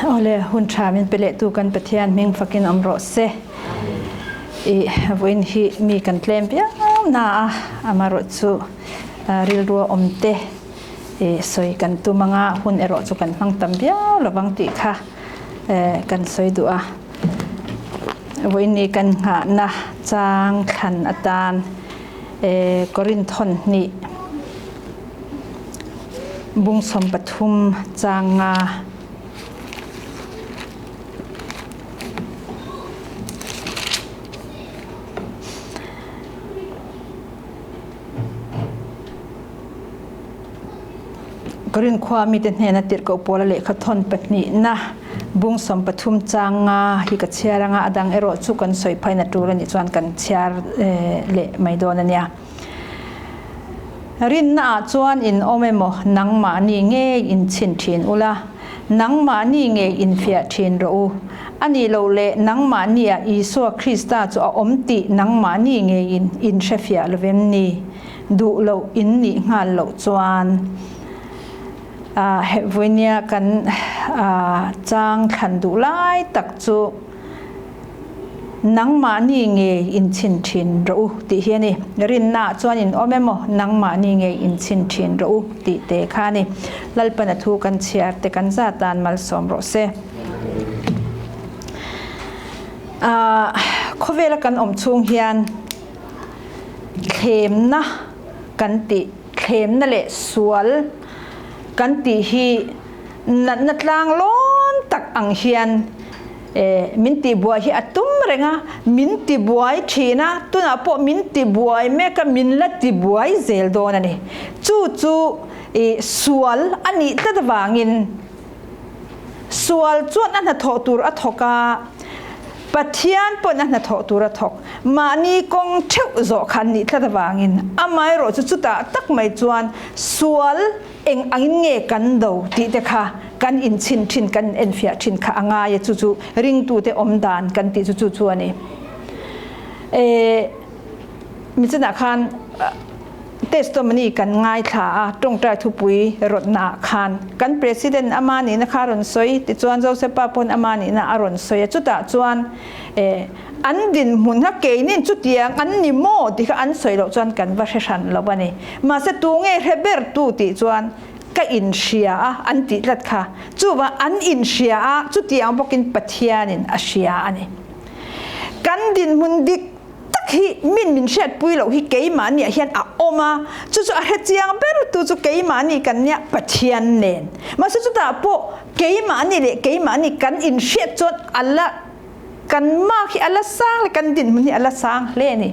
ole hun thamin pele tu kan pathian ming fakin amro se voin hi mi kan tlem pia na amaro chu ril ro omte soi kan tu manga hun ero chu kan mang tam bia lawang ti kha kan soi du a voin ni kan nga na chang khan atan korin thon ni bung som pathum changa korin khwa mi te hne na tir ko pola le kha thon patni na bung som pathum changa hi ka chiaranga adang ero chu kan soi phaina tur ani chuan kan chiar le maidon ania rin na chuan in omemo nangma ni nge in chin thin ula nangma ni nge in fia thin ro ani lo le nangma ni a isu krista chu a omti nangma ni nge in shefia lovem ni du lo in ni ngal lo chuan voinia kan chang khan du lai tak chu nangma ni nge in chin thin ro ti hiani rin na chuan in omemo nangma ni nge in chin thin ro ti te khani lalpana thu kan chiar te kan za tan mal som ro se khovela kan om chung hian khem na kan ti khem na le sual kan ti hi na tlang lon tak ang hian min ti buai hi atum renga min ti buai thina tuna po min ti buai me ka min la ti buai zel don ani chu sual ani tadawangin sual chuan an tho tur a thoka pathian pon an tho tur a thok mani kong theu zo khan ni tadawangin amai ro chu ta tak mai chuan sual eng angin nge kan do ti te kha kan in chin thin kan en fia thin kha anga ye chu ring tu te om dan kan ti chu ani mi chana khan testimony kan ngai tha tong tai thu pui rotna khan kan president amani na kharon soi ti chuan joseph papon amani na aron soi chuta chuan an din mun ha ke nin chu tiang an ni mo ti kha an soi lo chuan kan va hresan lo bani ma se tu nge heber tu ti chuan ka in shia an ti lat kha chu wa an in shia chu tiang bokin pathianin a shia ani kan din mun dik hi min shet pui lo hi ke ma ni hian a oma chu a he chiang ber tu chu ke ma ni kan nya pathian nen ma chu ta po ke ma ni le ke ma ni kan in shet chot alla kan ma khi alla sang kan din mun hi alla sang le ni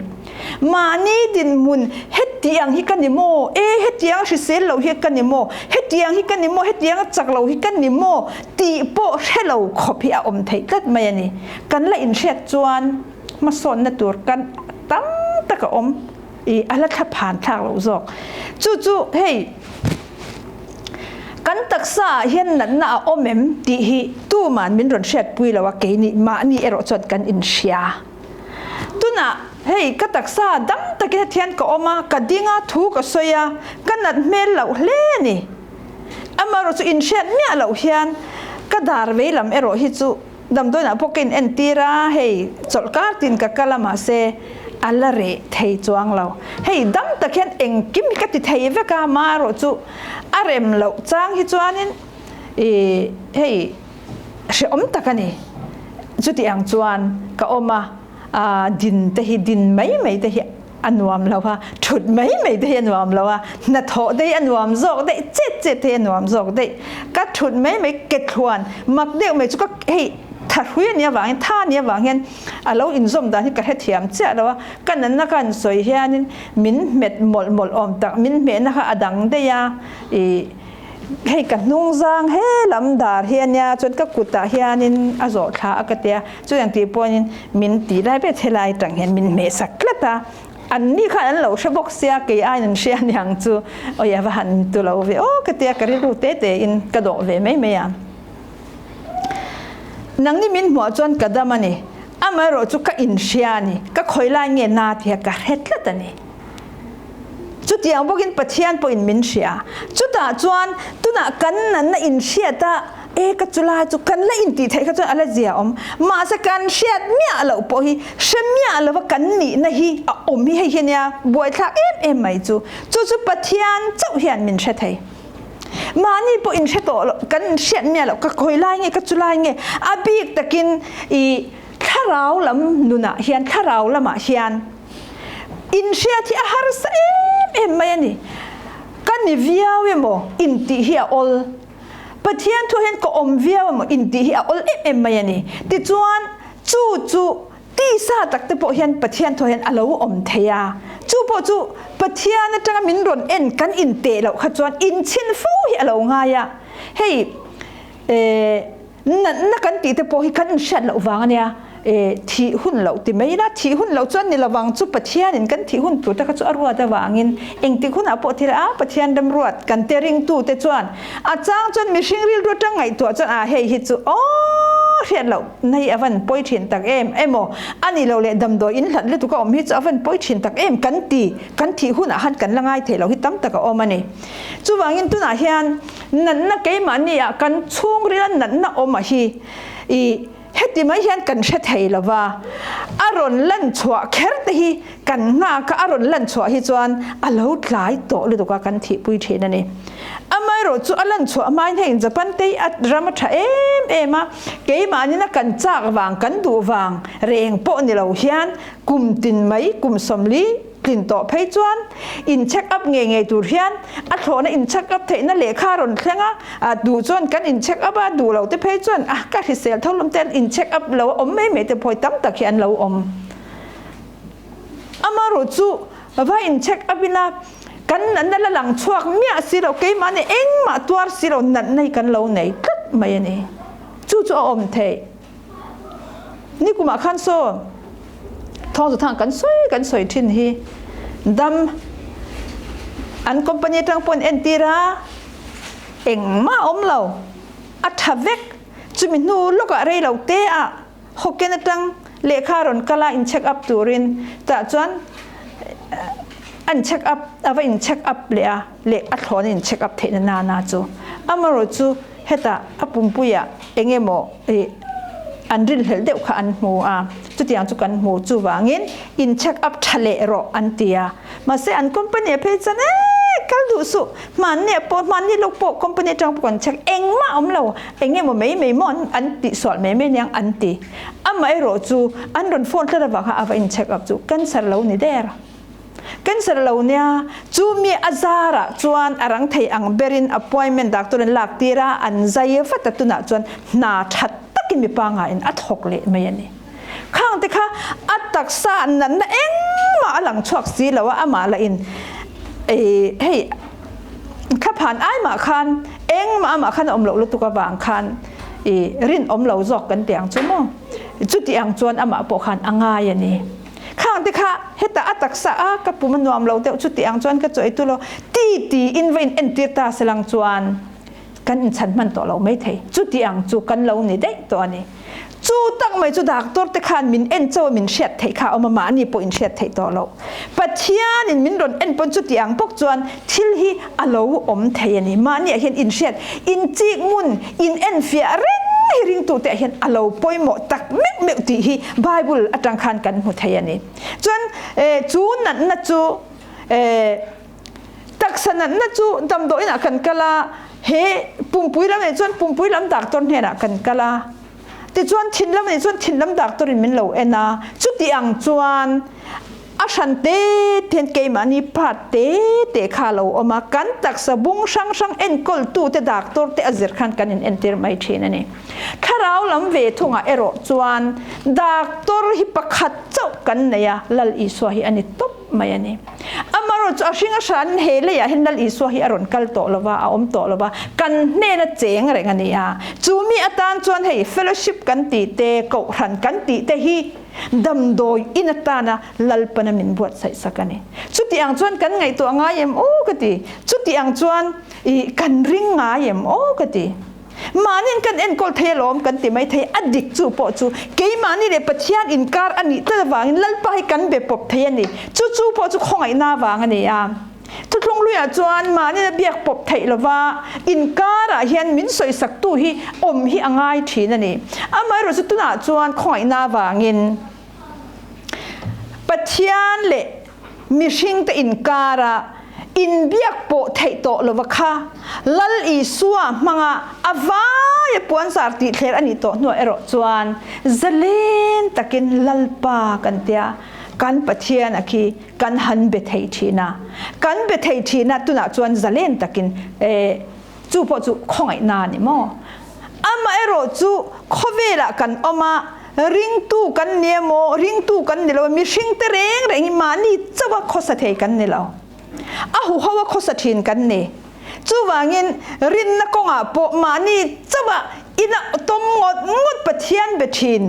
ma ni din mun het tiang hi kan ni mo het tiang shi sel lo hi kan ni mo het tiang hi kan ni mo het tiang chak lo hi kan ni mo ti po hello khopi a om thei tat mai ani kan la in shet chuan ma son na tur kan tam taka om ala tha phan thak lo zok chu hey kan taksa hian nan na omem ti hi tu man min ron shet pui lawa ke ni ma ni ero chot kan in shia tuna hey ka taksa dam take thian ka oma ka dinga thu ka soya kan nat mel lo hle ni amaro chu in shet mi lo hian ka dar ve lam ero hi chu dam doina pokin entira hey cholkar tin ka kalama se alare thei chuang lo hey dam takhen eng kim ka ti thei ve ka maro chu arem lo chang hi chuanin hey she om takani chu ti ang chuan ka oma din te hi din mai te hi anuam lawa thut mai te hi anuam lawa na tho dei anuam zok dei che te anuam zok dei ka thut mai ke thluan mak deu mai chu ka hey thật huy nia vàng tha nia vàng hen alo in zom dan hi ka he thiam cha lo kan nan na kan soi hianin min met mol om tak min me na kha adang de ya hei kan nung zang he lam dar hian ya chon ka kuta hianin azo tha akatia chu yang ti ponin min ti lai pe thelai tang hen min me saklata an ni kha an lo shabok sia ke ai nan sia nyang chu oya va han tu lo ve o ka te ka ri ru te in ka do ve me ya nang ni min mo chon kadamani amaro chu ka in shiani ka khoila nge na thia ka hetla tani chu tiang bogin pathian po in min shia chu ta chuan tuna kan nan na in shia ta ก็จุลาจุกันละอินตีไทยก็จนอะไรเสียมาสักการเชียดเมียเราพอฮีเชเมียเราว่ากันนี่นะฮีมีให้เห็นเนี่ยบวยทักไม่จูปะเทียนเจ้าเหียนมินเชไทยมานี่พออินเชโตกันเชียดเมียเราก็คอยไล่ไงก็จุลาไงอาบีกตะกินข้าเราลำนุนะเฮียนข้าเราละมาเฮียนอินเชียที่อาหารเสไม่นี่กันนี่วิวเอโมอินตีเฮียอลปะเทียนทุเห็นก็วิวเอโมอินตีเฮียอลไม่นี่ติจวนจูตีซาตักแต่พอเห็นปะเทียนทุเห็นอลาวเทียพอปะเทียนจังมินรอนกันอินเตะเราขจวนอินชินฟูเฮียเราง่ายเฮ้ยนั่นกันตีแต่พอให้กันเช็ดเราวางเนี่ยที่หุ่นเราที่ไม่ได้ที่หุ่นเราจวนนี่เราวางจุดปะเทียนกันที่หุ่นตัวแต่ก็จะรัวแต่วางินเองที่หุ่นอาปอที่ละปะเทียนดำรวจกันเตริงตู้แต่จวนอาจารย์จวนมิชิงริลรถจังไงตัวจวนเฮ้ยฮิตจูเรียนเราในอวันป่วยถิ่นตักโมอันนี้เราเลยดำโดยอินหลัดเลยตุกอมฮิตอวันป่วยถิ่นตักกันที่หุ่นอาหารกันละไงเทเราฮิตตั้มตักอมันนี่จู่วางินตัวน่ะเฮียนนั่นน่ะเกยมันนี่กันช่วงเรียนนั่นน่ะอมาฮีเฮติไม่เห็นกันเช็ดให้ละว่าอารมณ์เล่นชัวแค่แต่ฮีกันง่าก็อารมณ์เล่นชัวฮิจวนอารมณ์หลายโตเลยตัวกันที่ปุยเทนั่นเองไม่รู้จู่อารมณ์ชัวไม่เห็นจะปันเตยอัดรำชะมาเกี่ยมันนี่นักกันจากวางกันดูวางเรียงโปนี่เราเห็นกลุ่มตินไม่กลุ่มสมลีกลิ่นต่อเพยจวนอินเช็คอัพเงยตัวเฮียนอัดโหนอินเช็คอัพเทนั่นเลขาร่นเครื่องดูจวนกันอินเช็คอัพดูเราแต่เพยจวนก็ที่เสียเท่าลมเต้นอินเช็คอัพเราไม่แต่พอยตั้มตะเคียนเรามารู้จู่ว่าอินเช็คอัพบินากันนั่นละหลังช่วงเมียสิเราเกี่ยมันเองมาตัวสิเรานั่นในกันเราไหนกัดไม่เนี่ยจู่เทนี่กูมาขันโซท้องสุดทางกันสวยทิ้งฮีดำอันคอมพานีทางปนเอ็นตีระเอ็งมาเราอัฐเวกจุมินูลูกอะไรเราเตะฮอกเกนตังเลขารอนกลาอินเช็คอัพตูรินแต่จวนอันเช็คอัพว่าอินเช็คอัพเลอัดหอนอินเช็คอัพเทนนาจูมารู้จูเฮตาปุ่มปุยเองโมอันริลเฮลเดวขันหมูจุดอย่างจุกันหมูจูวางินอินเช็คอัพทะเลรออันเตียมาเสอันคอมพานีเพจเน่กัลดูสุมันเนี่ยปอมันนี่ลูกปอคอมพานีจังปอนเช็คเองมาเราเองโมไม่มอนอันติสอนไม่ยังอันติไม่รอจูอันรอนโฟนทะเลว่าเขาเอาอินเช็คอัพจูกันสารเรานี่เด้อกันสารเราเนี่ยจูมีอาซาระจวนอรังไทยอังเบรินอพอยเมนต์ดักตัวนั้นหลักตีระอันใจฟัดตุน่ะจวนนาชัดกินมีปังไงอัดหกเละไม่ยันนี่ข้างที่ข้าอัดตักษานั้นเองมาหลังชวกสีแล้วว่าอามาละอินเฮ้ยข้าผ่านไอ้มาคันเองมาคันอมเหลาลุตุกบางคันรินอมเหลาจอกกันเตียงชั่วโมงจุดเตียงจวนอามาปกคันอ่างไงยันนี่ข้างที่ข้าเฮตอัดตักษากับปุ่มนวมเหลาเตียจุดเตียงจวนก็จะไอตัวเราตีอินเวนเอ็นตีตาสลังจวนกันฉันมันตัวเราไม่เทจุดอย่างจูกันเรานี่ได้ตัวนี้จูตั้งไม่จูดักตัวแต่ขันมินเอ็นโจมินเช็ดเทข้าเอามานี่ปอินเช็ดเทตัวเราปัจจัยนินมินโดนเอ็นปนจุดอย่างพวกจวนทิลฮีอโลเทนี่มานี่เห็นอินเช็ดอินจีมุนอินเอ็นเฟียเร่งริงตัวแต่เห็นอโลปอยหมดตักเมกตีฮีไบเบิลอัตรังคันกันหมดเทนี่จวนจูนั่นนะจูตักษนั้นนะจูดำโดยนักกันกลาเฮปุ่มปุยลำในส่วนปุ่มปุยลำดักต้นเฮนักกันกลาแต่ส่วนทิ้นลำในส่วนทิ้นลำดักต้นมินเหลาเอ็นะจุดอย่างส่วนอาชันเตเทนเกมันนี่พัดเตข้าเราออกมากันตักสบุงช่างเอ็นกอลตูเตดักต้นเตอเซอร์ขันกันเอ็นเตอร์ไม่เช่นนี่ข้าเราลำเวทงเอโรส่วนดักต้นฮิปขัดเจ้ากันเนี่ยลลอิสวาฮีอันนี้ตบไม่ยันนี่มารู้จักสิ่งฉันเฮเลยเห็นนั่นอิสวาฮีอรุณกัลโตลว่าอมโตลว่ากันเนนเจงอะไรกันเนี่ยจูมีอาจารย์ชวนให้เฟลโลชิพกันตีเตะเกาหันกันตีเตะฮีดำโดยอินตานะลลปนมินบวชใส่สักนี่จุดที่อังชวนกันไงตัวง่ายโอ้กติจุดที่อังชวนกันริงง่ายโอ้กติมานี่กันเอ็นกอลเทลอมกันติไม่เทอดิกจูปอจูเกยมานี่เดปเทียนอินการอันนี้แต่วางลลไปกันเบบปบเทียนนี่จูปอจูของไอ้หน้าวางอันนี้ ทุกลงลุยจวนมานี่เบียกปบไทยละว่าอินการะเฮียนมินสวยสักตู้ฮีอมฮีง่ายทีนั่นนี่อามารู้สึกตัวน่ะจวนคอยนาวางินปัจจัยเละมิชิงแต่อินการะอินเบียกปบไทยโตละว่าค่ะลัลอีสัวมังอาวายปวนสารติเทอันนี้โตหน่วยเอรจวนจะเล่นตะกินลัลปากันเตียกันปัจจัยนักขี้กันหันเบทไทยทีน่ะกันเบทไทยทีน่ะตัวน่ะจวนจะเล่นตะกินจู่พอจู่คงไอ้นานนี่มั้งอามาเอรจู่ขเวละกันออกมาริงตู้กันเนี่ยโมริงตู้กันนี่เรามีชิงเตเรงเรงมานี่จะว่าข้อสัตย์กันนี่เราหูเขาว่าข้อสัตย์กันนี่จู่ว่างินรินนักกงอ่ะปมานี่จะว่าอินะต้มงดปัจจัยเบทิน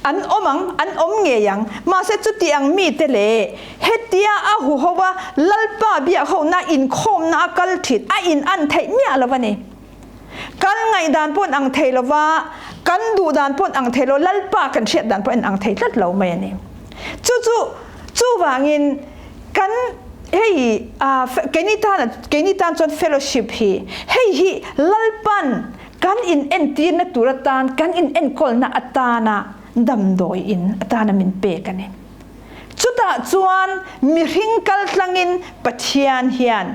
อันอมังอันอมเงียงมาเสจุดที่อังมีเตเลเฮติยาหูเขาว่าลัลปาเบียเขาน่าอินคมน่ากัลทิดอินอันไทยเนี่ยละวันนี้กันไงดานปนอังไทยละว่ากันดูดานปนอังไทยละลัลปากันเช็ดดานปนอังไทยลัดเหล่าไม่เนี่ยจู่ว่างินกันเฮ้ยเกนิตานจนเฟลโลชิพเฮ้ยลัลปันกันอินเอ็นตีนตุรตานกันอินเอ็นคอลนาอัตานาดำโดยอินอัตานามินเปกันเนี่ยจุดจวนมีริงกัลลังอินปัจจัยเฮียน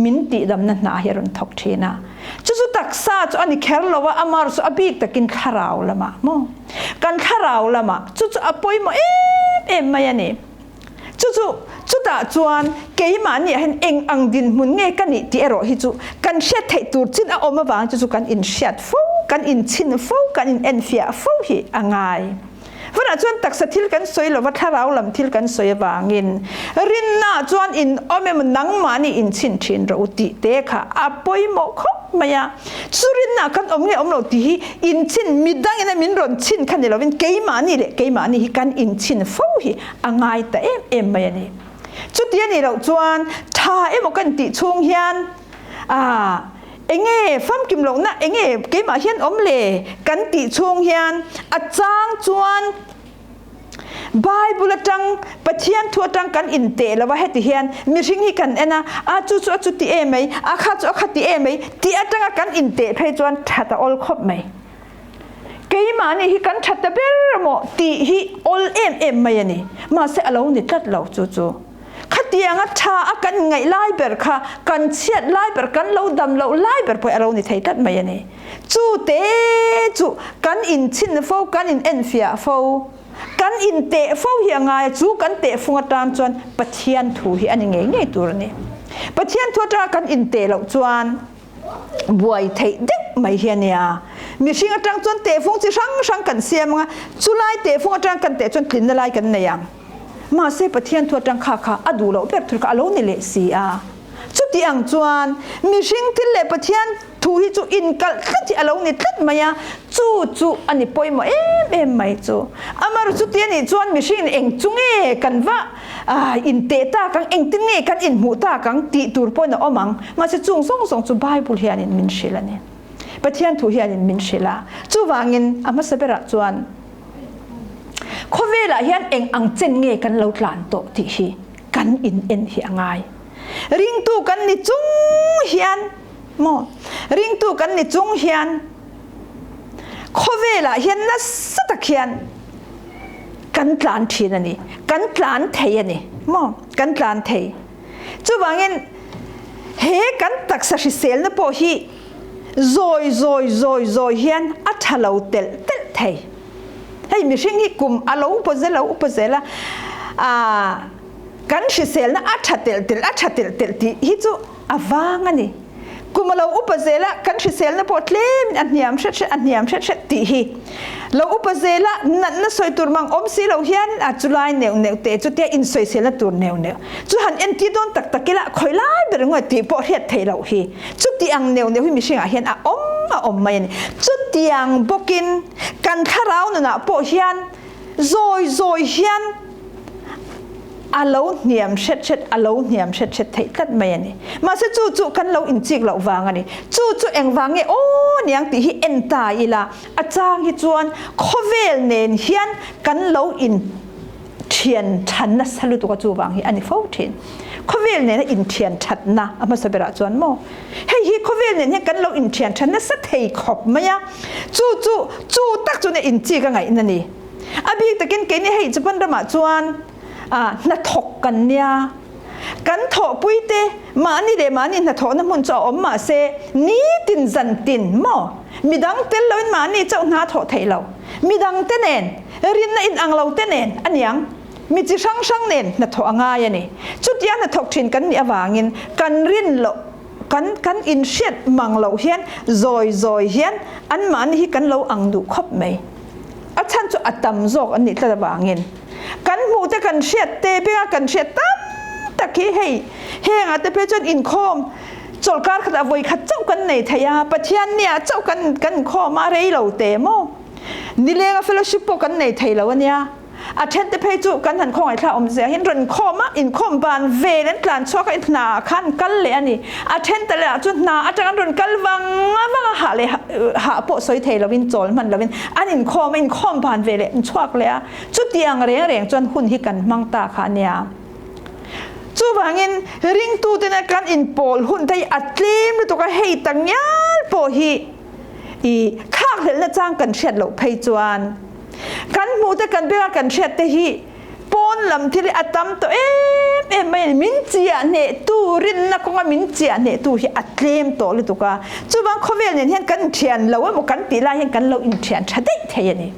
มินติดำนั้นนาเฮรุนทกเทนะจุดตักซาจุอันนี้แค่เราว่าอามารุสอบีกตะกินขาราวละมาโมกันขาราวละมาจุดอภัยโมมายันนี่จุดจวนเกี่ยมันเนี่ยเห็นเองอังดินมุนเงยกันนี่ที่เอโรฮิจุกันเช็ดไทยตูจินเอาออกมาบางจุดกันอินเช็ดฟูกันอินชินฟูกันอินเอ็นเฟียฟูฮีอ่างไงวันนั้นจวนตักสถิลกันสวยหรือว่าถ้าเราลำทิลกันสวยบางอินรินน่าจวนอินอเมมันนังมานี่อินชินเราติเตะค่ะอภัยโมคบมายาสุรินน่ากันอมเราตีอินชินมิดังอินมินรอนชินคันเดียวเราเป็นเกี่ยมันนี่แหละเกี่ยมันนี่กันอินชินฟูฮีอ่างไงแต่มายานี่จุดเดียวนี่เราจวนท่ากันติชงเฮียนเองฟังกิมหลงนะเองเกี่ยมาเฮียนอมเล่กันติชงเฮียนอาจารย์จวนไบเบิลจังปัจเจียนทัวจังกันอินเตแล้วว่าเฮติเฮียนมีสิ่งที่กันนะจุดที่ไหมข้าที่ไหมที่อาจารย์กันอินเตเพจวนชัดออลครบไหมเกี่ยมานี่ฮิกันชัดเบลโมที่ฮิออลไม่ยันนี่มาเสอเราเนี่ยตัดเราจู่ขัดยังชากันไงไล่เบอร์ค่ะกันเชียดไล่เบอร์กันเราดำเราไล่เบอร์ไปเราเนี่ยไทยตัดไม่ยันนี่จู่กันอินชินฟูกันอินเอ็นเฟียฟูกันอินเตะฟูเฮียงไงจู่กันเตะฟงตามจวนปัจเจียนถูเฮียนยังไงตัวนี้ปัจเจียนทัวจ้ากันอินเตะเราจวนบวยไทยเด็กไม่เฮียเนี่ยมีสิ่งต่างจวนเตะฟงจะช่างกันเสียมั้งจุไลเตะฟงต่างกันเตะจนกลิ่นอะไรกันเนี่ยมาเสพเทียนทัวจังค่ะอดูเราแบบทุกอารมณ์นี่เลยสิจุดที่อังจวนมีสิ่งที่เล็บเทียนถูหิจูอินกัลที่อารมณ์นี่ทัดมาyaจู่อันนี้ปอยมาไม่จู่อามารู้จุดที่นี่จวนมีสิ่งเองจุงกันว่าอินเตตากังเองติ้งกันอินหูตากังตีตูร์ปอยน่ะอมังมาเสจุงส่งจู่ไบเบิลเฮียนินมินชิลานี่ปะเทียนถูเฮียนินมินชิลาจู่วางินอามาเสเประจวนข้อเวลาเฮียนเองอังเจนเงกันเราหลานโตที่ฮีกันอินเอ็นเฮียงายริงตูกันนี่จุงเฮียนโมริงตูกันนี่จุงเฮียนข้อเวลาเฮียนน่ะสัตว์เฮียนกันหลานทีนั่นนี่กันหลานเทียนี่โมกันหลานเทียจู่ว่าเงินเฮกันตักสักเซลน์พอฮีโซยเฮียนอัฐเราเตลเทียให้มีสิ่งที่กลุ่มอาลูปเซลละกันชิเซลนะอัฐเตลที่ฮิจูอาวางันนี่กลุ่มเราอุปเซละกันชิเซลนะพอทเลมอันยามเช็ดที่ฮิเราอุปเซละนั่นสวยตัวมังอมสีเราเฮียนจุลายเนวเตจุดที่อินสวยเซละตัวเนวจุหันเอ็นที่โดนตักกิละคอยไล่เบรงว่าที่พอเฮียเทเราฮีจุดที่อังเนวที่มีสิ่งอาเฮียนอมไม่เนี่ยจุดที่อังบกินกันข้าเราเนี่ยพอเฮียนโซยเฮียนอาลูเนียมเช็ดไทยตัดไม่เนี่ยมาเสจู่กันเราอินจิกเราวางอันนี้จู่เองวางเนี่ยโอ้เนี่ยที่ฮิเอ็นตายละอาจารย์ฮิจวนข้อเวลเนียนเฮียนกันเราอินเทียนทันนัสลุตัวจู่วางฮิอันนี้ฟ้าเทียน เขาเวลเนี่ยอินเทียนชัดนะอามาสเปราจวนโมเฮ้ยเขาเวลเนี่ยกันเราอินเทียนชัดนะสักเทขบไหมอะจู่ตักจนเนี่ยอินจีกันไงนั่นนี่อาบีตะกินเกนี่ให้จะเป็นระมาจวนนัดถกกันเนี่ยกันถกปุ้ยเตมานี่เดมานี่นัดถกน้ำมันจะอมมาเซนี่ตินจันตินโมมีดังเต้นเราอินมานี่เจ้าหน้าถกไทยเรามีดังเต้นเองรินน่ะอินอังเราเต้นเองอันยังมีจิช่างเน้นนัดถกง่ายนี่จุดยานัดถกชินกันนี่วางินกันรินโลกันอินเชียดมังเราเฮียนซอยเฮียนอันมันที่กันเราอังดูครบไหมอาจารย์จะอัตตมโจกอันนี้ตะบางินกันหมู่แต่กันเชียดเตะเปียกันเชียดตั้มตะกี้ให้เฮงอาจจะเป็นจนอินคอมจลการขัดอวยขัดเจ้ากันในทยาปะเทียนเนี่ยเจ้ากันคอมาเรื่อยเราเตะโมนี่เลี้ยงเฟลชิปกันในไทยแล้วเนี่ยอาเช่นแต่เพจุกันหันคงไอ้ข้าอมเสียเห็นรันคอมาอินคอมบานเวเลนกลานชักอินนาขันกันเลยอันนี้อาเช่นแต่ละจุดนาอาจารย์รันกันวังหาเลยหาโปสอยเทลวินโจลมันลวินอันอินคอมบานเวเลนชักเลยจุดยังเรียงจนหุ่นที่กันมังตาขาเนี่ยจูบางอินริงตูเตนกันอินโพลหุ่นไทยอัดลิมตัวก็เฮตังยาลโพฮีข้างเห็นละจ้างกันเช็ดหลบเพจวนกันหมู่แต่กันเบื่อกันเช็ดแต่ฮีปนลำที่อัตมตัวไม่มินเจียเนตูรินนักก็มินเจียเนตูฮีอัดเลมตัวเลยตัวก็จูบางเขาเวลเนี่ยเห็นกันเทียนเราว่ากันตีลายเห็นกันเราอินเทียนชัดได้เทียนี่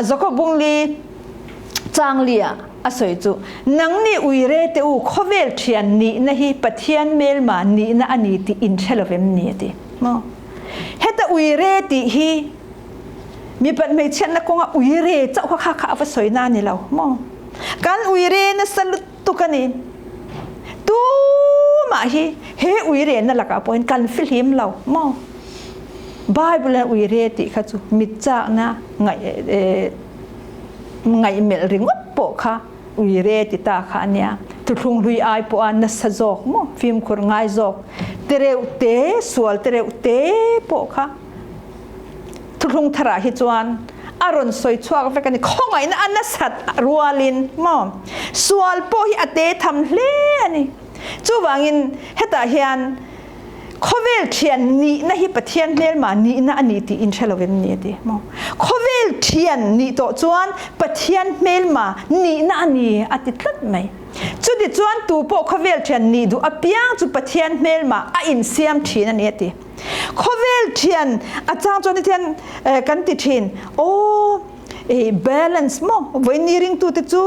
จก็บุงลีจางเลียอาศัยจูนังนี่อุยเรตอูเขาเวลเทียนนี่นะฮีปะเทียนเมลมานี่นะอันนี้ที่อินเชลเวมนี่ดิมั้งเฮตอุยเรติฮีมีปัจจัยเช่นนักงอุยเรเจ้าข้าข้าว่าสวยนานี่เรามองการอุยเรนั่นสลุตุกันนี่ตูมาฮีเฮอุยเรนั่นแหละกับพอยกันฟิลมเรามองไบเบิลอุยเรติข้าจูมิจ้านะไงเมลริงวัดโปค่ะอุยเรติตาข้าเนี่ยทุกลุยไอปอันนัสจอกมองฟิล์มคนง่ายจอกเตเรวเตสวลเตเรวเตโปค่ะทุกลุงทราฮิจวนอารมณ์สวยชัวก็กันข้องไอ้นั่นนัสัตรัวลินมอมสวลโปฮิอเตทำเล่นี่จู่วางินเฮตาเฮียนขเวลเทียนนี่นะฮิปเทียนเลี้ยมานี่นะอันนี้ที่อินเชลเวนนี่ดิมอขเวลเทียนนี่ตัวจวนปเทียนเมลมานี่นะอันนี้อติดลัดไหมจุดที่จวนตัวพวกขเวลเทียนนี่ดูอเปียงจุดปเทียนเมลมาอินเซียมทีนั่นนี่ดิขเวลเทียนอาจารย์จวนที่เทียนกันติทินโอ้balance มั้งวันนี้ริงตัวที่จู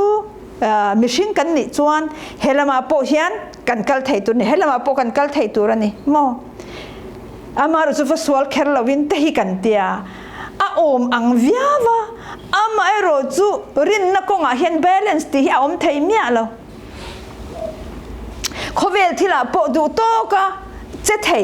มิชินกันนี่จวนเฮลมาโปเฮียนกันกัลไทตัวนี่เฮลมาโปกันกัลไทตัวนี่มั้งอามารู้สึกว่าสวลแคร์ลวินเตหิกันเตียอาอมอังวิาวะอามาเอรู้จูรินนักงาเห็น balance ที่อาอมไทยเมียเราเขาเวลที่ละโปดูโตก็เจ็ดไทย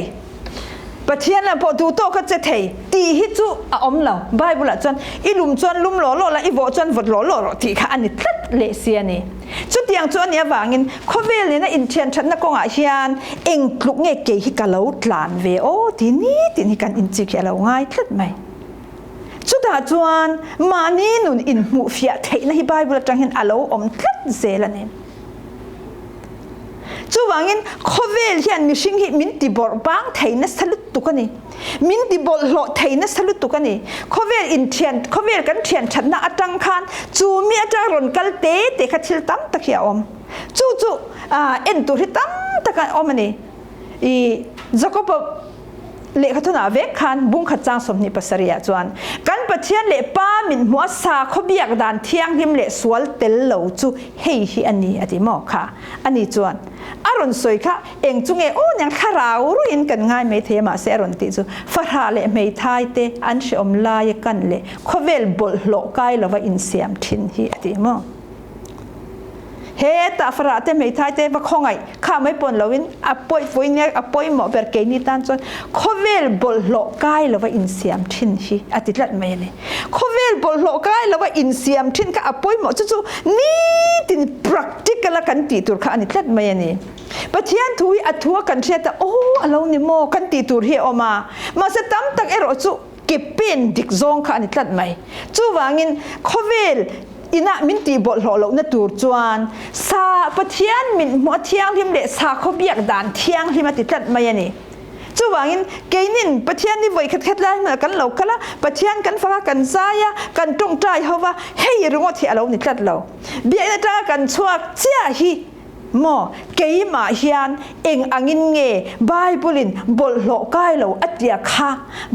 ปะเทียนละพอดูโตก็จะเทตีฮิจูอมเราไบเบิลจวนอีลุมจวนลุมหล่อหล่อละอีโวจวนวดหล่อหล่อที่ข้าอันนี้ทัดเลเซียนี่จุดอย่างจวนเนี่ยว่างินเขาเวลเนี่ยนะอินเทียนฉันนักกงอาเฮียนเองกลุกเงยเกยฮิกาเลาตลานเวโอทีนี้กันอินจิกเราง่ายทัดไหมจุดหาจวนมานี่นุนอินหมู่เฟียเทนะฮิไบเบิลจังเห็นอาเลาอมทัดเซละเนี่ยจู่ว่างินเขาเวลเฮียนมิชิงฮิมินติบอลบางไทยนัสลุตุกันนี่มินติบอลหล่อไทยนัสลุตุกันนี่เขาเวลอินเทียนเขาเวลกันเทียนฉันน่าจังคันจู่มีอาจารย์รอนกัลเตขัดชิลตั้มตะเคียอมจู่เอ็นตุริตั้มตะกันอมนี่จะก็แบบเละขัดนาเวกคันบุ้งขัดจางสมนิปัสริยจวนกันปะเทียนเละป้ามินหัวซาเขาเบียกดานเทียงหิมเละสวลเตลเหลาจู่เฮียอันนี้อดีหมอค่ะอันนี้จวนอารมณ์สวยค่ะเองจุงโอ้ยังข้าราวรู้อินกันง่ายไม่เทมาเสอารมณ์ติจูฟาราเละไม่ทายเตอันเชอมลายกันเละเขาเวลบลโลกายแล้วว่าอินเสียมทินฮีอดีหมอเฮตาฟราเตไม่ทายเตว่าคงไงข้าไม่ปนแล้ววินอป่วยฝุ่นเนี่ยอป่วยหมอเบอร์เกนี่ตันจนเขาเวลบลโลกายแล้วว่าอินเสียมทินฮีอติลัดไม่เลยเขาเวลบลโลกายแล้วว่าอินเสียมทินก็อป่วยหมอจู่ๆนี่ติน practical กันตีตัวข้านี่ลัดไม่เนี่ยปะเทียนทุยอัทัวกันเชื่อแต่โอ้เรานี่โมกันตีตัวเฮียออกมาเสตั้มตักเอรอจู่เก็บเป็นดิกซองข้านี่ลัดไม่จู่ว่างินเขาเวล อินะมินตีบทหล่อนะตูจวนซาปะเทียนมินหัวเทียงทิมเละซาเขาเบียกด่านเทียงที่มาติดตัดมาอย่างนี้จู่ว่างินเกนินปะเทียนนี่ไว้คัดๆแล้วเหมือนกันเราก็ละปะเทียนกันฟ้ากันใจกันตรงใจเขาว่าเฮ้ยรู้ว่าที่เรานี่ตัดเราเบียนะจ้ากันชัวเจ้าฮีมอเกยมาเฮียนเองอังินเงไบเบิลินบทโลกายเราอัตยาค่ะ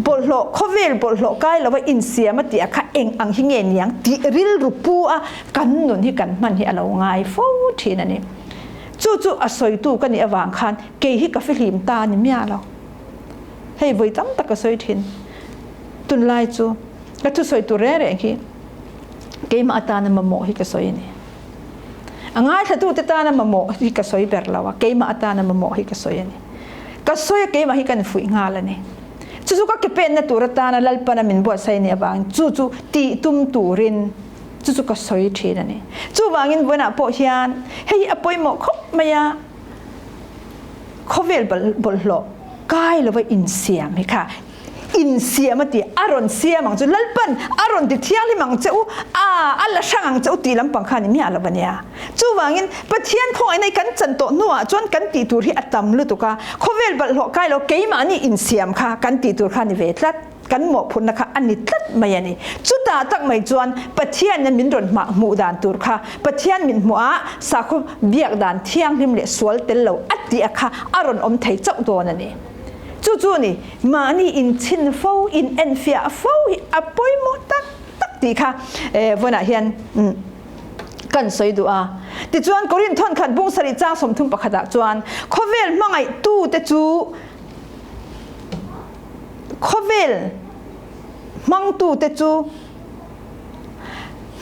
บทโลกเขาเวลบทโลกายเราว่าอินเสียมัตยาค่ะเองอังหิเงเนียงติริลรูปูอะกันนุนที่กันมันที่เราง่ายฟูทีนั่นนี่จู่ๆอสอยตู้กันนี่อวางคันเกยฮิกาฟิลิมตานี่มีอะไรให้ไว้ตั้งตะกสอยทินตุนไลจู่แล้วทุสอยตู้เร่ๆที่เกยมาตานมาโมฮิกาสอยนี่ง่ายถ้าตู้ติดตานะมาโมฮิกาสอยเบร์ลาวะเกยมาตานะมาโมฮิกาสอยนี่กสอยเกยมาฮิกันฟุยงาละนี่จู่ๆก็เก็บเป็นนะตัวรัตานะลัลปานะมินบัวไซเนี่ยบางจู่ๆตีตุมตูรินจู่ๆก็สอยทีนั่นนี่จู่บางินบัวน่ะปอยยันเฮ้ยอปอยโมคบมายาเขาเวลบลโลกายเราว่าอินเสียมั้ยค่ะอินเสียมาตีอารอนเสียมังจุลัลปันอารอนติเทียลิมังเจ้าอัลละช่างเจ้าตีลำปังขานี่มีอะไรบ้างเนี่ยจู่ว่างินปะเทียนพอไอ้ในกันจันโตนัวจวนกันตีตัวที่อัตตมลุตุกะเขาเวลบลโลกายเราเกยมานี่อินเสียมค่ะกันตีตัวขานี่เวทลัดกันหมกพุนนะคะอันนี้ตัดมาอย่างนี้จุดตาตักไม่จวนปะเทียนนั้นมินรอนมาหมู่ด่านตัวค่ะปะเทียนมินหัวสาคุเบียกด่านเที่ยงริมเละสวลเตลโลอัดดีอะค่ะอารอนอมไทยเจ้าตัวนั่นนี่จู่ๆนี่มานี่อินชินฟูอินเอ็นฟิอาฟูอปอยโมตักดีค่ะวันนั้นเห็นกันสวยดูติจวนกอรินทอนขันบุ้งสริจ้าสมทุนประคดาจวนเขาเวลมังไอตู้เตจูเขาเวลมังตู้เตจู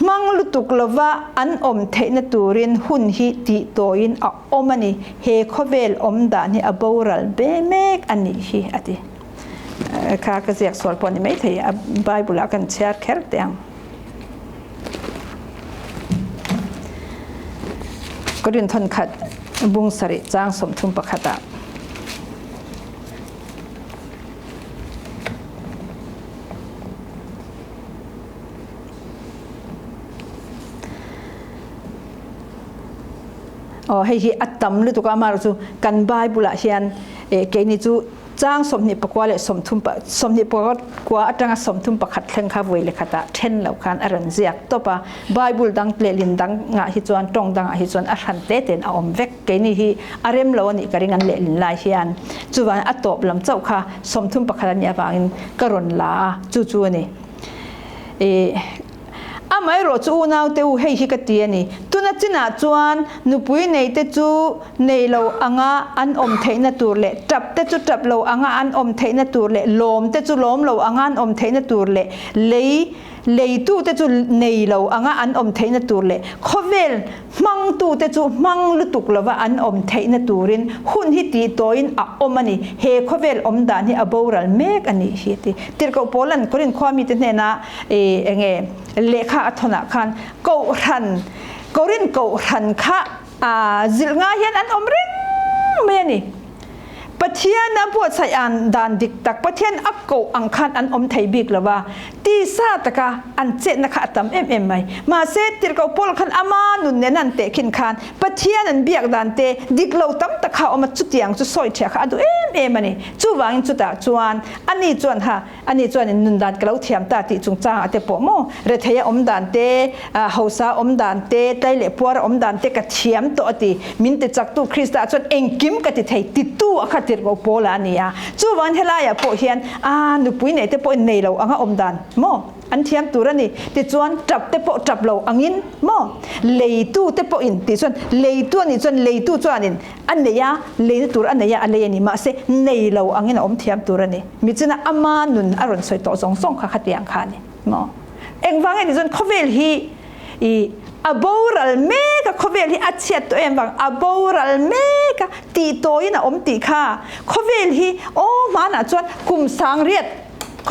มังลุตุกลวะอันอมเทนตูรินหุ่นฮิติโตอินอมันนี่เฮเขาเวลอมดานี่อบอรัลเบเมกอันนี้ฮิอดีข้าก็เรียกสวดปนิไม่เทียบายบุลากันเชียร์แคร์เตียงก็ดินทนขัดบุงสริจ้างสมทุนประคตาให้ฮีอัตตัมลุตุกามารุกันบายบุลาเฮียนเกนิจูจ้างสมนิปกว่าเลยสมทุมปะสมนิปกว่าจังสมทุมปะขัดเข่งข้าวเวลขตาเช่นเหล่าการอรันเซียกต่อปะบายบุลดังเปลี่ยนดังงาฮิจวนตรงดังฮิจวนอรันเตเตนอมเวกเกนิฮีอารมเหล่านี้การงันเล่นลายเฮียนจูวันอัตโตบลำเจ้าค่ะสมทุมปะขัดเนี่ยบางกรณลาจู่ๆนี่ไม่รู้จูน่าเตวให้ฮิกตีนี่ตุนัจินาจวนนุปุยในเตจูในเราอ่างอันอมเทนตัวเละจับเตจูจับเราอ่างอันอมเทนตัวเละลมเตจูลมเราอ่างอันอมเทนตัวเละเลยตู้เตจูในเราอ่างอันอมเทนตัวเละเขาเวลมังตู้เตจูมังลุตุกละว่าอันอมเทนตัวรินหุ่นฮิตีโตอินอมนี่เฮเขาเวลอมดานี่อบอรัลเมกอันนี้ฮิตีติรกโปลันคนรินความมีเตเนนะเงเลขาอัธนาคันกรินเกาหันค่ะจิลงาเห็นอันอมริงเมนี่ปะเทียนนะปวดใส่อันดานดิกตักปะเทียนอักโกอังคันอันอมไทยบิกละว่าตีซาตะกะอันเจนะคะตำไหมมาเซติรกปอลคันอามานุนเนนันเตขินคันปะเทียนอันเบียกดานเตดิกเราตั้มตะขาอมาจุดยังจุดซอยเชียค่ะดูมันนี่จู่วางจุดตาจวนอันนี้จวนฮะอันนี้จวนนุนดานกล่าวเทียมตาติจุงจ้าเตปโมเรทยาอมดานเตฮาวซาอมดานเตไตเลปัวอมดานเตกะเทียมตัวติมินเตจักตุคริสต์จวนเองกิมกะติไทยติตู้อะค่ะติรกปอลานี่จู่วันเฮลายาปอเฮียนนุปุยเนี่ยเตปอในเราอ่างอมดานโมอันเทียมตัวนี่ติจวนจับเตปอจับเราอ่างอินโมเลยตู้เตปออินติจวนเลยตัวนี่จวนเลยตู้จวนอินอันเนียเลยตัวอันเนียอะไรนี่มาเสในเราอ่างอินอมเทียมตัวนี่มิจนะอามานุนอรุณสวยต่อส่งค่ะขัดยังขานี่โมเอ็งฟังไงติจวนเขาเวลฮีอบอรัลเมกเขาเวลฮีอัดเชียตัวเองฟังอบอรัลเมกตีโตยนะอมตีค่ะเขาเวลฮีโอ้มาหน้าจวนกุมสังเรียด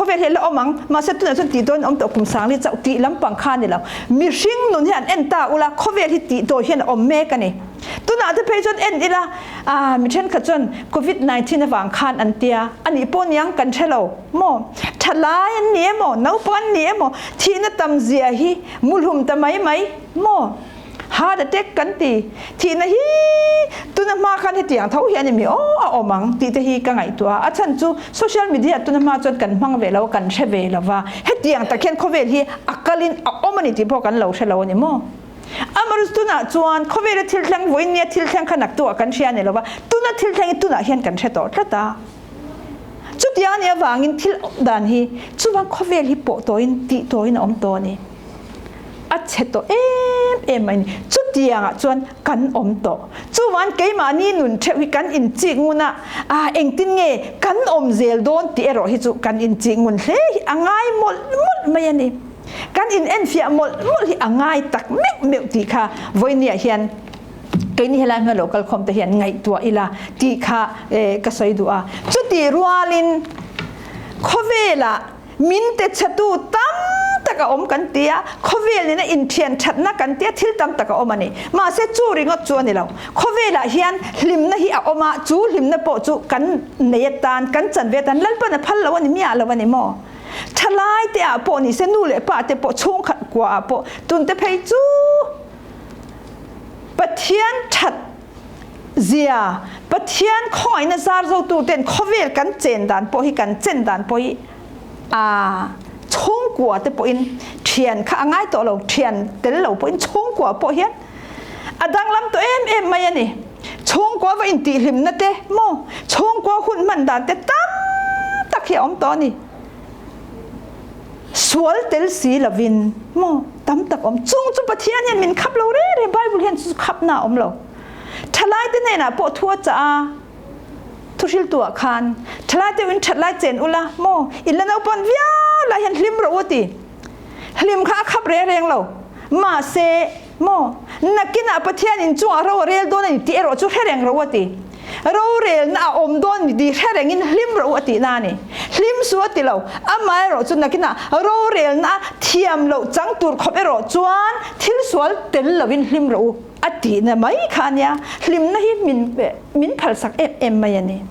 เวทเฮลอมังมาเซตุนจนตีโดนอมตกุมสังนี่จะตีลำปังคานนี่แล้วมีชิงนุนเฮียนเอ็นตาอุลาโคเวทที่ตีโดเฮียนอมเมกันนี่ตัวน่าจะไปจนเอ็นอีละมิเช่นขจนโควิด-19 ในฝั่งคานอันเตียอันนี้ปนยังกันเชลโมทลายนี้โมน้าปันนี้โมที่นั่นตำเสียฮีมุลหุมตำไหมโมหาเด็กกันตีที่นั่นฮีตัวนั้นมาคันที่อย่างเท่าเฮียนี่มีอมังตีแต่ฮีกันไงตัวอาจารย์จูโซเชียลมีเดียตัวนั้นมาจนกันมังเวลากันเชเวลว่าเฮ็ดอย่างตะเคียนโควิดฮีอักลินอมันนี่ที่พอกันเราเชลาวนี่โมอามารุสตุน่ะจวนโควิดทิลแทงวันนี้ทิลแทงขนักตัวกันเชียนี่แล้วว่าตัวนั้นทิลแทงตัวนั้นเฮียนกันเชตอตาจุดยานี่วางินทิลดานฮีจุวันโควิดฮีโปตัวอินตีตัวอินอมตัวนี่อัดเชตเอ็มมันจุดยาจวนกันอมตัวจุวันเกยมานี่นุนเชวิกันอินจิงูน่ะเองตินเงกันอมเซลโดนตีเอโรฮิจุกันอินจิงูเฮ้ยง่ายหมดไม่ยันนี่กันอินเอ็นฟิอาหมดที่ง่ายตักเม็ดตีค่ะวันนี้เฮียนเกนี่เฮลังเฮลโลกัลคอมแต่เฮียนไงตัวอีละตีค่ะก็ใส่ดูจุดที่รัวลินโคเวล่ะมินเตชัตูตั้มตะกะอมกันเตียโคเวลนี่นะอินเทียนชัดนักกันเตียทิลตั้มตะกะอมมันนี่มาเสจูริงก็จวนนี่แล้วโคเวล่ะเฮียนลิมนะฮีอมาจูลิมนะโปจูกันเนยตานกันจันเวตันลัลปนะพัลละวันนี้มีอะไรวันนี้มอทลายเตะปอนี่เสนูเลยป้าเตะปอชงขัดกว่าปอตุนเตะเพยจูปะเทียนชัดเสียปะเทียนคอยนะซาร์โซตูเต็นโคเวลกันเจนดานปอฮีกันเจนดานปอฮีชงกว่าเตะปออินเทียนข้าง่ายตัวเราเทียนเตะเราปออินชงกว่าปอเฮียนดังลำตัวเอ็มมายันนี่ชงกว่าว่าอินตีหิมนะเตะโมชงกว่าหุ่นมันดานเตะตั้มตะเขียอมตอนนี่สวลเตลสีลวินโมตั้มตักอมจุงจุปะเทียนยันมินขับเราเร่ไบเบิลเห็นขับหน้าอมเราทลายเตเนี่ยนะปอทัวจ้าทุชิลตัวคานทลายเตวินทลายเจนอุละโมอิลเลนเอาปนวิอาลาเห็นลิมเราวติลิมข้าขับเร่งเรามาเซโมนักกินอาปะเทียนอินจุเราเรียลโดนอินที่เราจุเร่งเราวติเราเรียนน่าอมโดนดีแค่เรื่องลิมรัวตีนานี่ลิมสวติเราอามาเราจุนักน่ะเราเรียนน่ะเทียมเราจังตูร์ขบเราจวนทิลสวลเตลเราวินลิมรัวอดีน่ะไม่ขันยาลิมน่ะฮิมินพัลสักเอ็มมายันนี่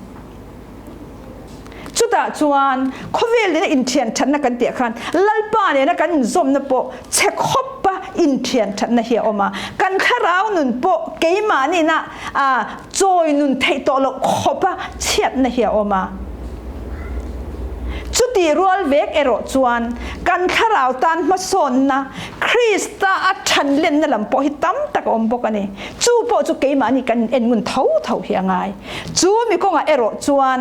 จุดจวนโควิดเนี่ยอินเทียนฉันนักกันเตียขันลัลปาเนี่ยนักกันซอมนับโปเช็คฮอบปะอินเทียนฉันนะเฮียออกมากันข้าราวนุนโปเกยมานี่นะจอยนุนเทตโลขอบปะเชียดนะเฮียออกมาจุดที่รัวเวกเอโรจวนกันข้าราวตันมาสนนะคริสต์อัดฉันเล่นนั่นลำโปหิตั้มตะกอมโปกันนี่จูโปจูเกยมานี่กันเอ็นมุนเท่าเฮียไงจูมีก็งเอโรจวน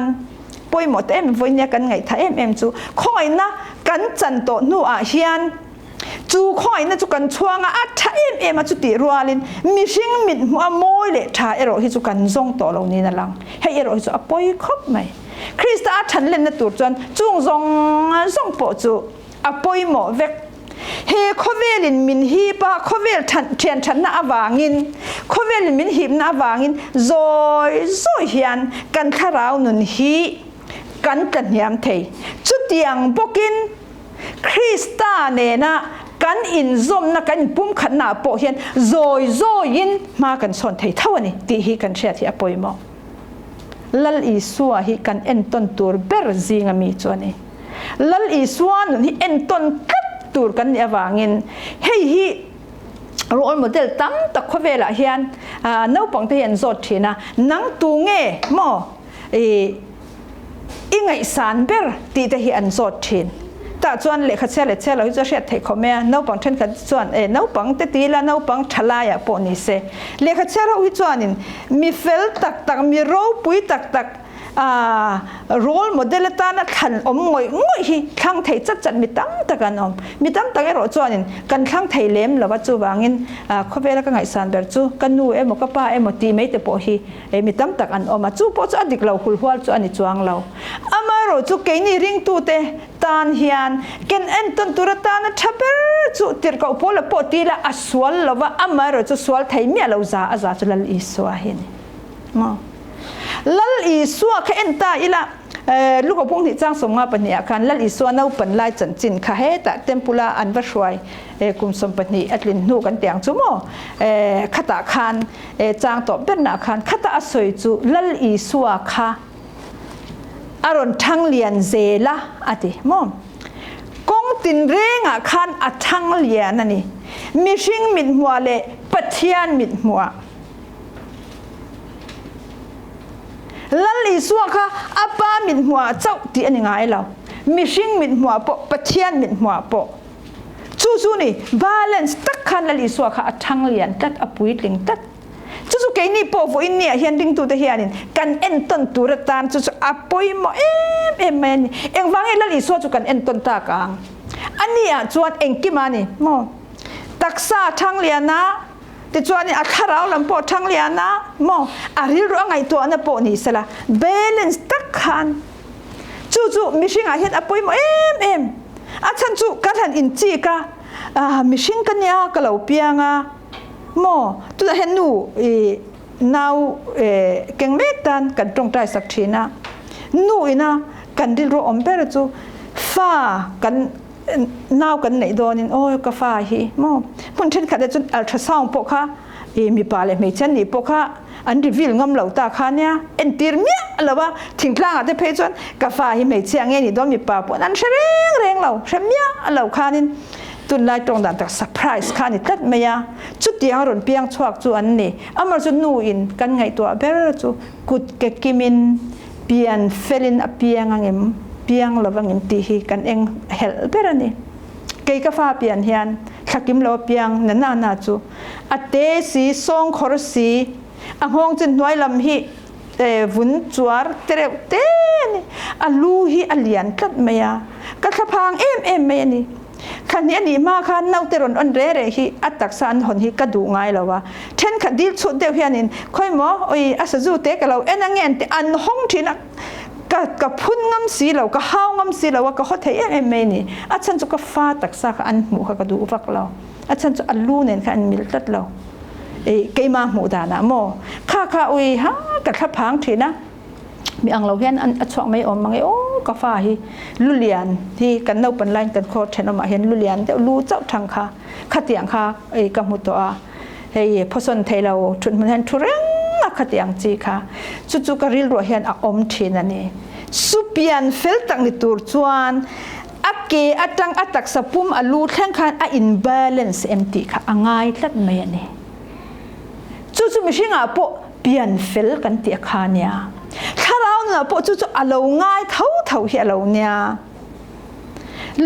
ปอยหมดวันนี้กันไงถ้าจูคอยนะกันจันโตนัวเฮียนจูคอยนะจูกันช่วงถ้ามาจุดตีรัวลินมีสิ่งมิดมัวมวยเลยถ้าฮิจูกันซงโตเหล่านี้นั่นลังให้ฮิจูปอยครบไหมคริสต์ฉันเล่นนะตัวจนจุงซงปอจูปอยหมดเวกเฮโคเวลินมินฮีปะโคเวลเทียนฉันน่าวางินโคเวลินมินฮีน่าวางินโซเฮียนกันข้าราวนุนฮีกันกันยามเทจุดยังปกินคริสตาเนนะกันอินซอมนะกันปุ่มขันหน้าปอเฮียนโซยินมากันสอนเทเท่านี้ตีฮีกันเชียที่อปอยมอลัลอีสัวฮีกันเอ็นต้นตัวเบอร์ซิงมีจวนี่ลัลอีสัวนุนฮีเอ็นต้นกัดตัวกันยาวางินเฮ้ยฮีโรลโมเดลตั้มตะโคเวลาเฮียนน้าปังเทียนสดทีนะนังตูเง่มออิงไอสานเบอร์ตีแต่เฮียนสดทีนแต่จวนเล็กเชลเราจะเช็ดเทคอมเมะน้าปังเทนกันจวนน้าปังตีละน้าปังทลายปนิเซเล็กเชลเราจวนมีเฟลตักมีโรปุยตักโรลโมเดลตานะขันงอยฮีข้างไทยจัดมีตั้มตะกันมีตั้มตะกันรอจวนกันข้างไทยเล็มแล้วว่าจูบางินเขาเวลากันไงสานเบอร์จูกันนูมก็ป้าตีไม่แต่พอฮีมีตั้มตะกันมาจูพอจูอดีตเราคุยหัวจูอันนี้จวงเราอามารจูเกนี่ริงตูเตตานเฮียนกันเอ็นตันตุระตานะทับเบอร์จูติร์กเอาพอละพอตีละอสวลแล้วว่าอามารจูสวลไทยมีเราจะจูลลอีสวาหินลัลอีสัวแค่เอ็นตาอีละ ลูกกับพงที่จ้างสมงาปนิอาการลัลอิสวานาปันไลจันจินค่ะเฮตเต็มปุลาอันวัชไวกุมสมปนิอัดลินนูกันเตียงจุโมขตาคานจ้างตอบเป็นนาคานขตาอสวยจูลัลอิสวาค่ะอารมณ์ทั้งเลียนเซละอะดิมอมกงตินเรงอาคานอัดทั้งเลียนนั่นนี่มิชิงมิดหัวเลปัทยานมิดหัวลัลอิสวาค่ะอาปามิดหัวเจ้าที่อันยังไงเรามิชิงมิดหัวปะปัทยานมิดหัวปะจู่ๆนี่บาลานซ์ตักขันลัลอิสวาค่ะอัดทั้งเลียนตัดอปุยลิงตัดจู่ๆแกนี่พอฟูอินเนี่ยเห็นดิ้งตัวเฮียนินกันเอ็นต้นตัวระตานจู่ๆอปุยมอเอ็มแมนเอ็งฟังให้ลัลอิสวาจู่กันเอ็นต้นตากางอันนี้อ่ะจวนเอ็งกิมานี่มอตักษาทั้งเลียนนะแต่จวนนี่อัคราวลำโพทั้งเลียนนะมออาริรู้ไงตัวนั้นโปนี่สละเบลนส์ตักขันจู่ๆมิชิงอาเห็นอปุยมอเอ็มอาฉันจู่กันหันอินจีกะมิชิงกันเนี่ยกะเหล่าเปียงอ่ะมอตัวเห็นหนูนาวเก่งเล็กดันกันตรงใจสักทีนะหนูนะกันดิรู้อมเปรจู่ฟ้ากันนาวกันไหนโดนินโอ้ยกาฟ้าฮีมอพุ่นเช่นขัดจนอัลตราซาวน์ปกค่ะมีปลาเลยไม่เช่นนี่ปกค่ะอันรีวิลงำเหล่าตาค่ะเนี่ยเอ็นตีร์เมียอะไรวะทิ้งพลางอาจจะเพจจนกาฟ้าฮีไม่เชี่ยงเงี้ยนี่โดนมีปลาปนอันเชรงเหล่าเชเมียเหล่าค่ะนี่ตุนไล่ตรงนั้นแต่เซอร์ไพรส์ค่ะนี่ตัดไม่ยาจุดที่ยังรุนเปียงชวกจวนนี่อามาจนนูอินกันไงตัวเบรจูกุดเกกิมินเปียนเฟลินอเปียงเงิมเปียงระวังอินตีฮีกันเองเฮลเบรนี่เกยกฟ้าเปียนเฮียนขักิมโลเปียงนั่นน่าจูอัตเตสีซองคอร์สีอังฮงจินหน่วยลำฮีวุ้นจวร์เตระเตนี่อัลลูฮีอัลยันตัดไม่ยากัดพังเอ็มไม่นี่ขันนี้นี่มาขันน่าเตรอนอันเร่ฮีอัตตักสันหนฮีกระดูง่ายแล้ววะเช่นขัดดิลสุดเดียวเฮียนินค่อยหมอโอ้ยอาศัยจูเตกเราเอ็นเงินที่อันห้องที่นักกับพุ่นงำสีเราก็ห้าวงำสีเราว่าก็เขาเทียมนี่อาจารย์จะก็ฟาตักซากอันหมูเขาก็ดูฟักเราอาจารย์จะอัลลูเนี่ยขันมิลตัดเราเกี่ยมาหมูดานะโมข้าอุ้ยฮะกับทับพังทีนะมีอังเราเห็นอันช่วงไม่อมมังโอ้กาฟ้าฮีลุเลียนที่กันเน่าเป็นไลน์กันโคตรเห็นออกมาเห็นลุเลียนแต่รู้เจ้าทางค่ะขัดเตียงค่ะกับมุตัวพอสนเทเราชุดมันเห็นทุเรงขัดเตียงจีค่ะจู่ๆก็ริลรัวเห็นอมทีนั่นนี่สุเปียนเฟลตังในตัวจวนอักเกอตังอัตักสปุ่มอลูแข่งขันอินบาลานซ์เอ็มตีค่ะง่ายตัดไม่เนี่ยจู่ๆไม่ใช่งาปะเปลี่ยนเฟลกันเตียขาเนี่ยถ้าเราเนี่ยปะจู่ๆเราง่ายเท่าเหี้ยเราเนี่ย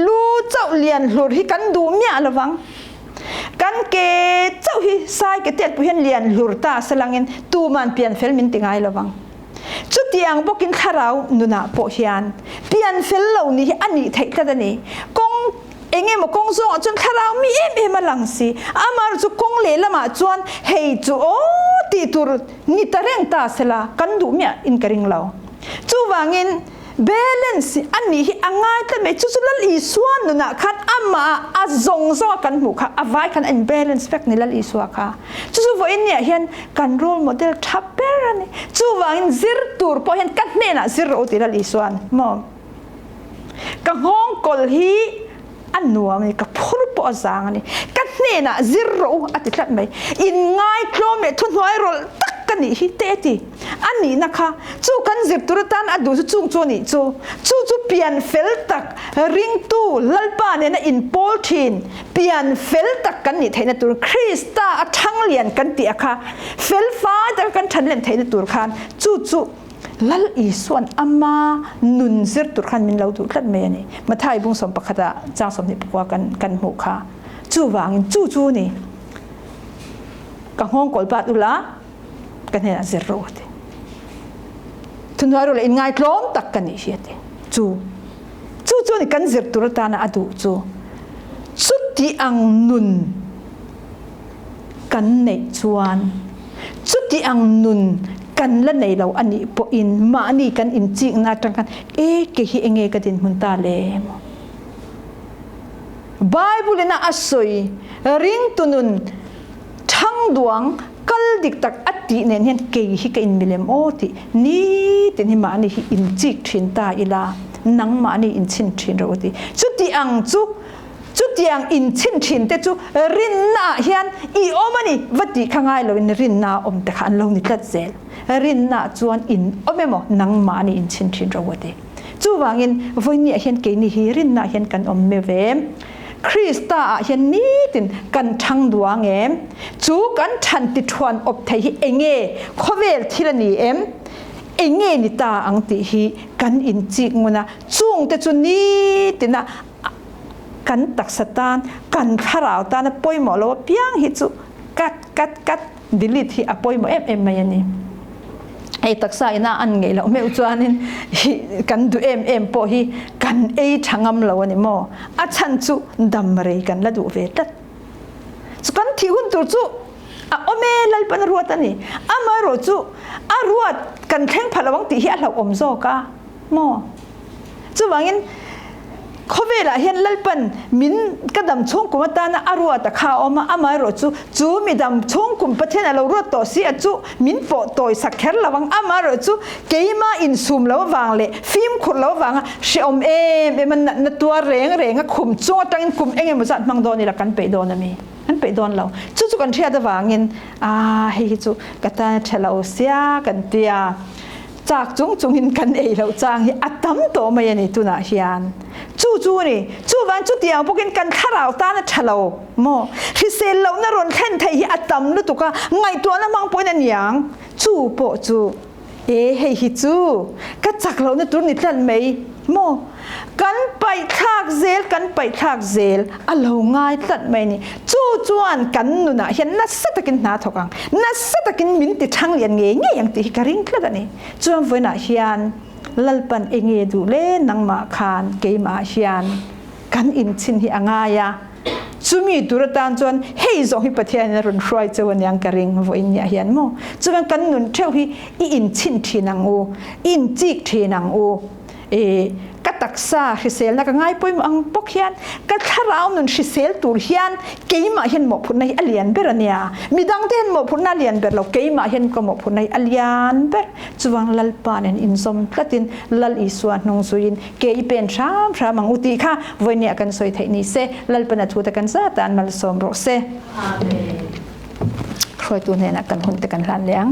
รู้เจ้าเรียนหลุดให้กันดูเมียระวังกันเกเจ้าฮิสายเกเตียดผู้เห็นเรียนหลุดตาสลังเงินตูมันเปลี่ยนเฟลมินติงไงระวังจุดที่ยังบอกกินข้าวนุนาปะเฮียนเปลี่ยนเฟลเหล่านี้อันนี้เทคกันนี่กงเองมากงส่งจนข้าวมีมาหลังสีอามาจุกงเล่ละมาจวนเฮจูโอตีตุรนิตาเร่งตาสละกันดูเมียอินกระริงเราจูวางินเบลนส์อันนี้ง่ายแต่ไม่จู่ๆลัลอีส่วนนู่นนะคันอามาอาจงซ้อกันหมู่ค่ะอาไว้คันอินเบลนส์แฟกนี่ลัลอีส่วนค่ะจู่ๆว่าอินเนี่ยเห็นกันโรลโมเดลทับเบรนี่จู่ว่าอินซิร์ตูร์พอเห็นกันเนี่ยนะซิร์โอติลัลอีส่วนมองกับห้องกอลฮีอันนัวมันกับพูดปอจางนี่กันเนี่ยนะซิร์โออัติดลัดไหมอินง่ายคลอมเนี่ยทุนหัวโรลตักกันนี่ฮิเตติอันนี้นะคะจู่กันซิร์ตุรตันอดูจู่จู่นี่จู่เปลี่ยนเฟลตักริงตู้ลัลปาเนี่ยนะอินโพลทินเปลี่ยนเฟลตักกันนี่ไทยนะตัวคริสตาทั้งเลียนกันเตียค่ะเฟลฟ้าแต่กันทันเลียนไทยนะตัวคันจู่ลัลอีส่วนอามานุนซิร์ตุรคันมินเราดูขัดเมนี่มาถ่ายบุ้งสมปะคดาจ้างสมนิปกว่ากันหมู่ค่ะจู่วางจู่นี่กับห้องกอลบาตุละกันเนี่ยซิร์โรดทุนหัวเราเลยง่ายกล้อมตักกันนี่เชียดจู่นี่กันซิร์ตุรตานะอดูจู่สุดที่อังนุนกันในชวนสุดที่อังนุนกันละในเราอันนี้พออินมาอันนี้กันอินจริงนะจังกันเกฮิเองกันดินมุนตาเลมไบเบิลน่ะอสวยริงตุนุนทั้งดวงกัล dik tak ati nen hian ke hi ka in milem o ti ni tin hi ma ni hi in chik thin ta ila nang ma ni in chin thin ro ti chu ti ang chu tiang in chin thin te chu rin na hian I omani vati khangai lo in rin na om te khan lo ni tlat zel rin na chuan in omemo nang ma ni in chin thin ro ti chu wangin voini hian ke ni hi rin na hian kan om me ve Krista hian ni tin kan thang duang em chu kan than ti thuan op thei hi enge khovel thilani em enge ni ta ang ti hi kan in chi nguna chung te chu ni tina kan taksatan kan kharau ta na poimo lo piang hi chu kat delete hi apoimo em mayani ai taksa ina an ngei lo me chuanin kan du em po hi kan ei thangam lo ani mo a chan chu dam rei kan la du ve tat chu kan thi hun tur chu a ome lal pan ruat ani ama ro chu a ruat kan thleng phalawang ti hi a hlo om zo ka mo chu wangin khowela hian lalpan min kadam chung kuma ta na arua ta kha oma ama ro chu mi dam chung kum pathen alo ro to si a chu min po toy sakher lawang ama ro chu keima in sum lo wang le film khur lo wang she om man na tua reng khum chu tang kum enge mu zat mang do ni la kan pe do na mi an pe don lo chu kan thia da wangin hei chu kata thelo sia kan tiaจากจุงหินกันเอเราจางอัตมโตมาอย่างนี้ตุนาเฮียนจูนี่จูวันจุดเดียวพวกกันข้าเราตานะชะเราโมที่เซลเรานรนแค่ไทยอัตมลุตุกะไงตัวนั้นมังป่วยนั่นยังจูโปจูเฮ้ยจูก็จากเราเนี่ยตัวนี้ท่านไม่โมกันไปทักเซลอารมณ์ง่ายตัดไม่นี่จวนกันนู่นนะเห็นนัสตะกินหน้าทกังนัสตะกินมินติช่างเลียนเงี้ยอย่างที่การิงก็ได้นี่จวนวันน่ะเฮียนลัลปันเองดูเล่นังมาคานเกมาเฮียนกันอินชินที่อ่างายาจุมีดุรตานจวนเฮ้ยส่งให้ประเทศนั้นรุนช่วยจวนยังการิงวันนี้เฮียนโมจวนกันนู่นเท่าที่อินชินที่นังอูอินจิกที่นังอูก็ตักซาฮิเซลนักง่ายป่วยมังปกเฮียนก็ถ้าเราหนุนฮิเซลตูเฮียนเกี่ยมาเห็นหมกพุ่นในอเลียนเบรเนียมีดังเด่นหมกพุ่นน่าเลียนเบรเราเกี่ยมาเห็นก็หมกพุ่นในอเลียนเบรจวงลัลปานอินสมกตินลัลอิสวานงสุยินเกี่ยเป็นชามมังอุติค่ะวันนี้กันสวยเทนิเซลัลปนัทุตกันซาตานมัลสมโรเซครอยตัวเนี่ยนักกันหุ่นตะกันหลานเลี้ยง